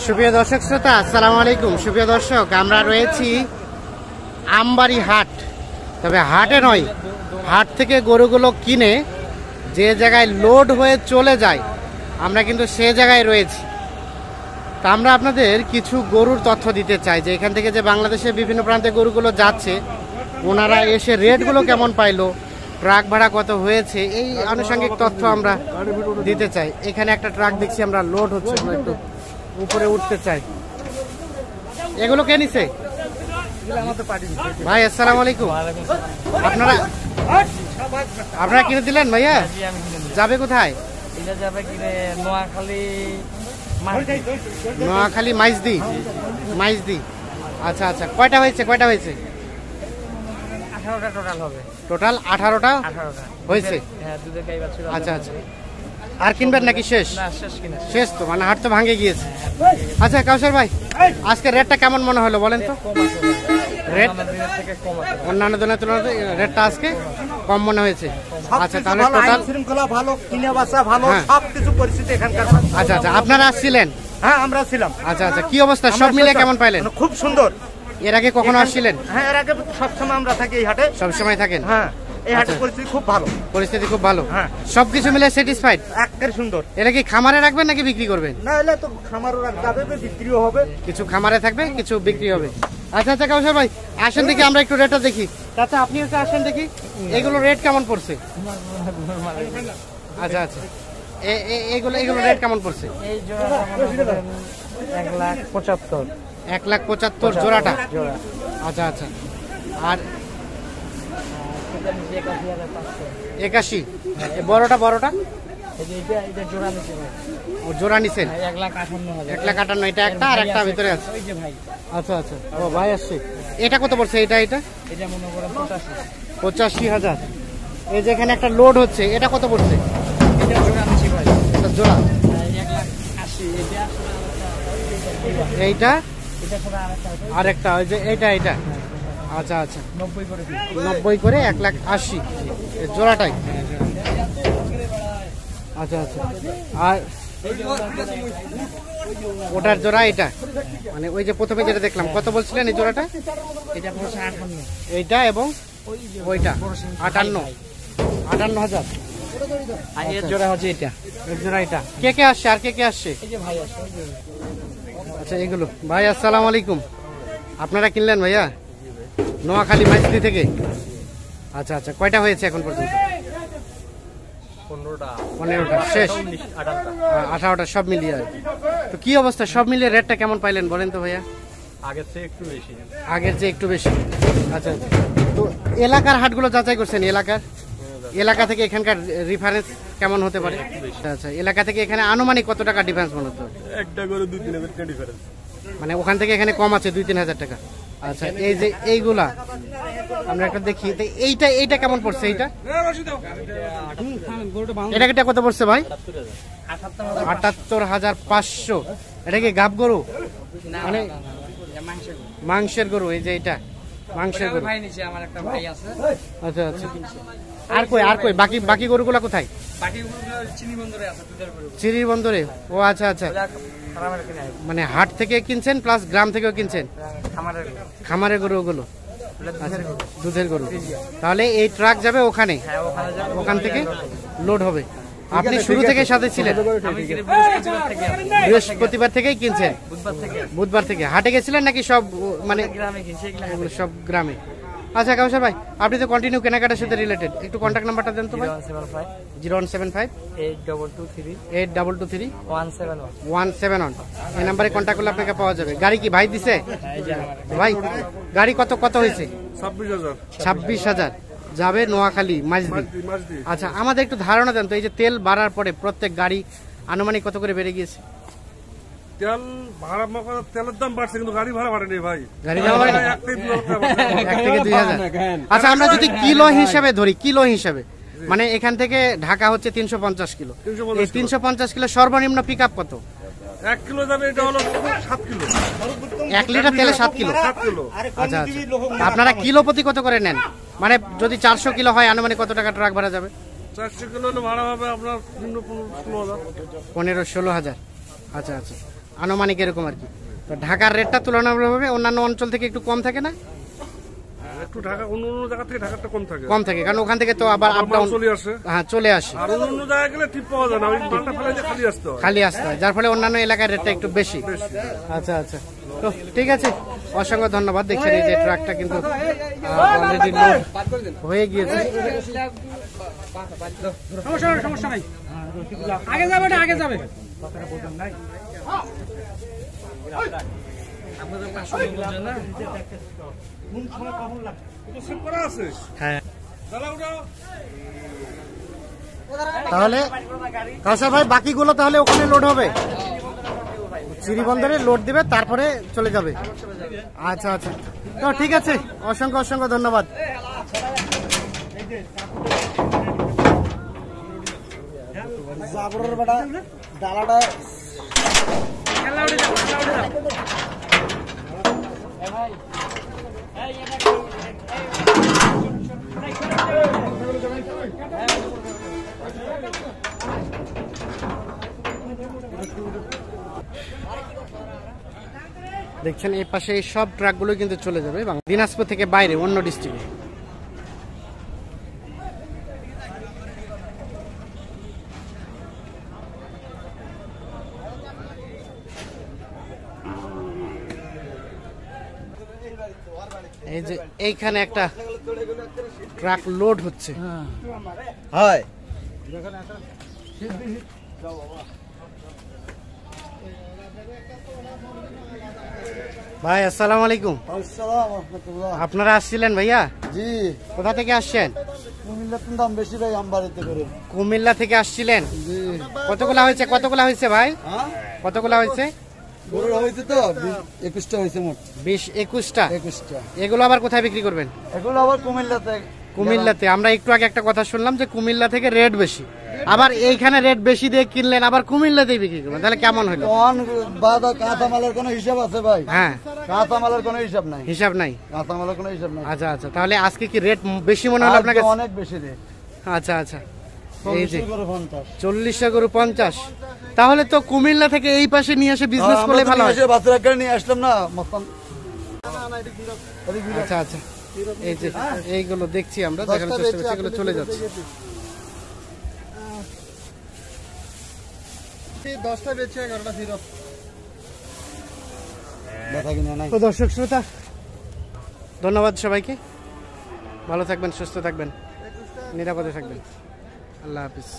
সুপ্রিয় দর্শক শ্রোতা, আসসালামু আলাইকুম। সুপ্রিয় দর্শক, আমরা রয়েছি আমবাড়ি হাট। তবে হাটে নয়, হাট থেকে গরুগুলো কিনে যে জায়গায় লোড হয়ে চলে যায়, আমরা কিন্তু সে জায়গায় রয়েছি। তা আমরা আপনাদের কিছু গরুর তথ্য দিতে চাই যে এখান থেকে যে বাংলাদেশের বিভিন্ন প্রান্তে গরুগুলো যাচ্ছে, ওনারা এসে রেটগুলো কেমন পাইলো, ট্রাক ভাড়া কত হয়েছে, এই আনুষঙ্গিক তথ্য আমরা দিতে চাই। এখানে একটা ট্রাক দেখছি আমরা লোড হচ্ছে, আমরা একটু উপরে উঠতে চাই। এগুলো কে নিছে ভাই? আসসালামু আলাইকুম। আপনারা কিনে দিলেন ভাইয়া? যাবে কোথায়? নোয়াখালী মাইজদি। আচ্ছা আচ্ছা, কয়টা হয়েছে? 18টা টোটাল হবে। টোটাল 18টা হয়েছে। আচ্ছা আচ্ছা, আর কিনবেন নাকি শেষ? শেষ তো, মানে হাট তো ভাঙে গিয়েছে। আচ্ছা কাউসার ভাই, আজকে রেটটা কেমন মনে হলো বলেন তো? রেট অন্যান্য দিনের তুলনায় রেটটা আজকে কম মনে হয়েছে। আচ্ছা, তাহলে টোটাল শৃঙ্খলা ভালো, কিনে বাসা ভালো, সবকিছু পরিস্থিতি এখানকার। আচ্ছা আচ্ছা, আপনারা আসছিলেন? হ্যাঁ, আমরা ছিলাম। আচ্ছা আচ্ছা, কি অবস্থা সব মিলে কেমন পাইলেন? খুব সুন্দর। এর আগে কখনো আসছিলেন? হ্যাঁ, এর আগে সবসময় আমরা থাকি এই হাটে। সবসময় থাকেন? হ্যাঁ, এই হাটের পরিস্থিতি খুব ভালো। পরিস্থিতি খুব ভালো। হ্যাঁ, সবকিছু মিলে স্যাটিসফাইড? একেবারে সুন্দর। এটা কি খামারে রাখবেন নাকি বিক্রি করবেন? না, এলে তো খামারও যাবে, বিক্রিও হবে। কিছু খামারে থাকবে, কিছু বিক্রি হবে। আচ্ছা আচ্ছা কাউসার ভাই, আসেন দেখি আমরা একটু রেটটা দেখি। চাচা আপনি একটু আসেন দেখি, এগুলো রেট কেমন পড়ছে? আচ্ছা আচ্ছা, এগুলো রেট কেমন পড়ছে? এই জোড়াটা 1,75,000। 1,75,000 জোড়াটা? আচ্ছা আচ্ছা, আর 81 বড়টা? জোড়া নিছেন 1,58,000। এটা একটা, আর একটা ভিতরে আছে। আচ্ছা আচ্ছা, ও ভাই আসছে। এটা কত পড়ছে? এটা মনে করেন 85,000। এই যে এখানে একটা লোড হচ্ছে, এটা কত পড়ছে? এটা জোড়া নিছি ভাই। এটা জোড়া 1,80,000। এইটা এটা আরেকটা, ওই যে এটা। আচ্ছা আচ্ছা, 90 করে 1,80,000 জোড়াটাই। আচ্ছা আচ্ছা, আর ওটার জোড়া এটা, মানে ওই যে প্রথমে যেটা দেখলাম, কত বলছিলেন এই জোড়াটা? এটা 58। এইটা এবং ওইটা 58,000। আর এর জোড়া হচ্ছে এটা। এর জোড়া এটা। কে কে আসছে? আর কে কে আসছে? এই যে ভাই আসছে। আচ্ছা, এগুলো ভাই। আসসালামু আলাইকুম। আপনারা কিনলেন ভাইয়া নোয়াখালী মাইজদি থেকে? আচ্ছা আচ্ছা, কয়টা হয়েছে এখন পর্যন্ত? 15টা শেষ, 18টা সব মিলিয়ে। তো কি অবস্থা সব মিলিয়ে রেটটা কেমন পাইলেন বলেন তো ভাইয়া? আগের চেয়ে একটু বেশি। আচ্ছা আচ্ছা, তো এলাকার হাটগুলো যাচাই করছেন? এলাকা থেকে এখানকার রেফারেন্স কেমন হতে পারে? আচ্ছা, এলাকা থেকে এখানে আনুমানিক কত টাকা ডিফারেন্স মনে হতো? একটা করে 2-3 হাজার ডিফারেন্স, মানে ওখান থেকে এখানে কম আছে 2-3 হাজার টাকা। আচ্ছা, এই যে এইগুলা আমরা একটা দেখি, এইটা কেমন পড়ছে? এটা কত পড়ছে ভাই? 78,500। এটা কি গাব গরু, মানে মাংসের গরু? এই যে এটা মাংসের গরু। আচ্ছা আচ্ছা, আর কই বাকি গরুগুলা কোথায়? চিরির বন্দরে। ও আচ্ছা আচ্ছা, মানে হাট থেকে কিনছেন প্লাস গ্রাম থেকেও কিনছেন? খামারের গরু ওগুলো? দুধের গরু। তাহলে এই ট্রাক যাবে ওখানে, ওখান থেকে লোড হবে। আপনি শুরু থেকে সাথে ছিলেন? বৃহস্পতিবার থেকেই কিনছেন? বুধবার থেকে হাটে গেছিলেন নাকি সব, মানে সব গ্রামে? আচ্ছা কাউসার ভাই, আপনি তো কন্টিনিউ কেনাকাটার সাথে রিলেটেড, একটু কন্ট্যাক্ট নাম্বারটা দেন তো ভাই। 0175 8223 171। এই নাম্বারে কন্ট্যাক্ট করলে আপনাকে পাওয়া যাবে। গাড়ি কি ভাই দিছে? ভাই গাড়ি কত হয়েছে? 26,000 যাবে নোয়াখালী মাইজদি। আচ্ছা, আমাদের একটু ধারণা দেন তো, এই যে তেল বাড়ার পরে প্রত্যেক গাড়ি আনুমানিক কত করে বেড়ে গিয়েছে? তেলের দাম বাড়ছে, কিন্তু গাড়ি ভাড়া বাড়েনি ভাই। গাড়ি ভাড়া বাড়েনি 1 থেকে 2,000। আচ্ছা, আমরা যদি কিলো হিসাবে ধরি, মানে এখান থেকে ঢাকা হচ্ছে 350 কিলো। এই 350 কিলো সর্বনিম্ন পিক আপ কত? 1 কিলো যাবে, এটা হলো 7 কিলো। 1 লিটার তেলে 7 কিলো। আচ্ছা আচ্ছা, আপনারা কিলো প্রতি কত করে নেন? মানে যদি 400 কিলো হয় আনুমানিক কত টাকা ট্রাক ভাড়া যাবে? 400 কিলো ভাড়া হবে আপনার 15-16 হাজার। 15-16 হাজার। আচ্ছা আচ্ছা, আনুমানিক এরকম আর কি। তো ঢাকার রেটটা তুলনামূলকভাবে অন্যান্য অঞ্চল থেকে একটু কম থাকে না? একটু ঢাকা অন্য অন্য জায়গা থেকে ঢাকাটা কম থাকে। কম থাকে, কারণ ওখান থেকে তো আবার আপ ডাউন চলে আসে। হ্যাঁ চলে আসে, আর অন্য অন্য জায়গায় গেলে ঠিক পাওয়া যায় না, ওই মালটা ফেলে যে খালি আসতে হয়। খালি আসতে হয়, যার ফলে অন্যান্য এলাকার রেটটা একটু বেশি। আচ্ছা আচ্ছা, তো ঠিক আছে, অসংখ্য ধন্যবাদ। দেখছেন এই যে ট্রাকটা কিন্তু অলরেডি লোড হয়ে গিয়েছে। সমস্যা নাই, আগে যাবে না, আগে যাবে। হ্যাঁ, তাহলে কাউসার ভাই বাকিগুলো তাহলে ওখানে লোড হবে, চিরিবন্দরে লোড দিবে, তারপরে চলে যাবে। আচ্ছা আচ্ছা, তো ঠিক আছে, অসংখ্য অসংখ্য ধন্যবাদ। দেখছেন এই পাশে এই সব ট্রাকগুলো কিন্তু চলে যাবে এবং দিনাজপুর থেকে বাইরে অন্য ডিস্ট্রিক্টে। এই যে এইখানে একটা ট্রাক লোড হচ্ছে। হয় ভাই আসসালামু আলাইকুম। আপনারা আসছিলেন ভাইয়া? জি, কোথা থেকে আসছেন? কুমিল্লার দাম বেশি ভাই, আমবাড়িতে করে। কুমিল্লা থেকে আসছিলেন? জি। কতগুলা হয়েছে, কতগুলা হয়েছে ভাই? হ্যাঁ, কতগুলা হয়েছে? গরুর হয়েছে তো 21টা হয়েছে মোট। 20-21টা। 21টা। এগুলো আবার কোথায় বিক্রি করবেন? এগুলো আবার কুমিল্লাতে। কুমিল্লাতে। আমরা একটু আগে একটা কথা শুনলাম যে কুমিল্লা থেকে রেট বেশি, আবার এইখানে রেট বেশি দিয়ে কিনলেন, আবার কুমিল্লাতেই বিক্রি করবেন, তাহলে কেমন হলো? কোন বাদা কাঁচামালের কোনো হিসাব আছে ভাই? হ্যাঁ, কাঁচামালের কোনো হিসাব নাই। হিসাব নাই। কাঁচামালের কোনো হিসাব নাই। আচ্ছা আচ্ছা, তাহলে আজকে কি রেট বেশি মনে হলো আপনার কাছে? অনেক বেশি রে। আচ্ছা আচ্ছা, এই যে 40 40 গরু 50, তাহলে তো কুমিল্লা থেকে এই পাশে নিয়ে এসে বিজনেস করলে ভালো হয়। বাচ্চারা করে নিয়ে আসলাম না মস্তান। আচ্ছা আচ্ছা, এই যে এইগুলো দেখছি আমরা, দেখানোর চেষ্টা করছি, এগুলো চলে যাচ্ছে। 10টা বেচে 11টা ফিরত। দেখা কিনা নাই। তো দর্শক শ্রোতা, ধন্যবাদ সবাইকে, ভালো থাকবেন, সুস্থ থাকবেন, নিরাপদে থাকবেন, আল্লাহ হাফিজ।